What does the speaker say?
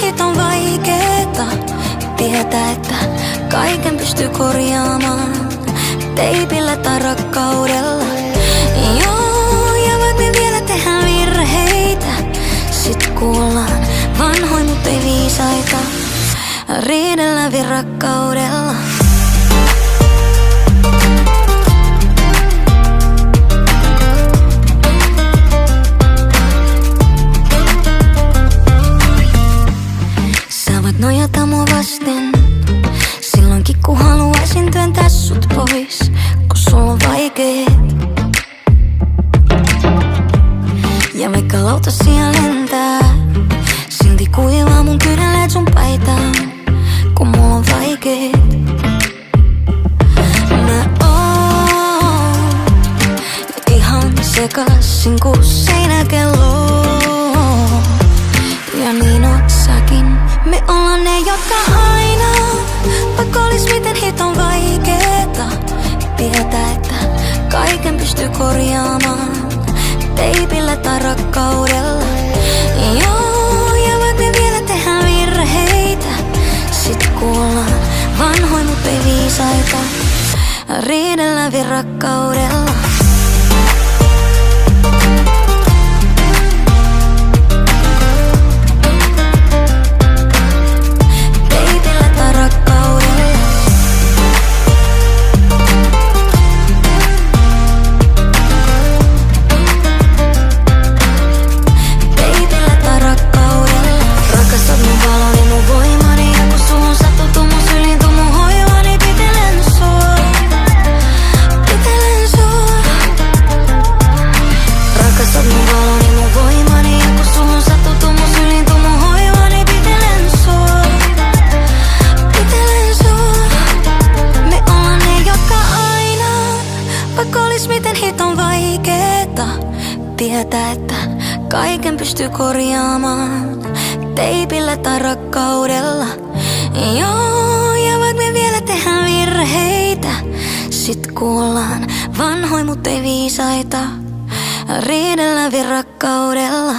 hit on vaikeeta. Tietää, että kaiken pystyy korjaamaan teipillä tai rakkaudella. Joo, ja vaikka me vielä tehdään virheitä, sit kuullaan vanhoin mut ei viisaita. Riidellään vielä rakkaudella. Sä voit nojata mua vasten silloinkin kun haluaisin työntää sut pois, kun sulla on vaikeet. Ja vaikka lautasia lentää, silti kuivaa mun kynäleet sun paitaan, kun mulla on vaikeet. Mä oon ihan sekasin ku seinäkello. Ja niin oot säkin. Me ollaan ne, jotka aina, vaikka olis miten hit on vaikeeta, tietää, että kaiken pystyy korjaamaan teipillä tai rakkaudella. Joo, ja vaikka me vielä tehdään virheitä, sit kuullaan vanhoin mut ei viisaita. Riidellään vielä rakkaudella. Vaikka olis miten hit on vaikeeta, tietää, että kaiken pystyy korjaamaan teipillä tai rakkaudella. Joo, ja vaikka me vielä tehdään virheitä, sit kuullaan vanhoin mut ei viisaita. Riidellään vielä rakkaudella.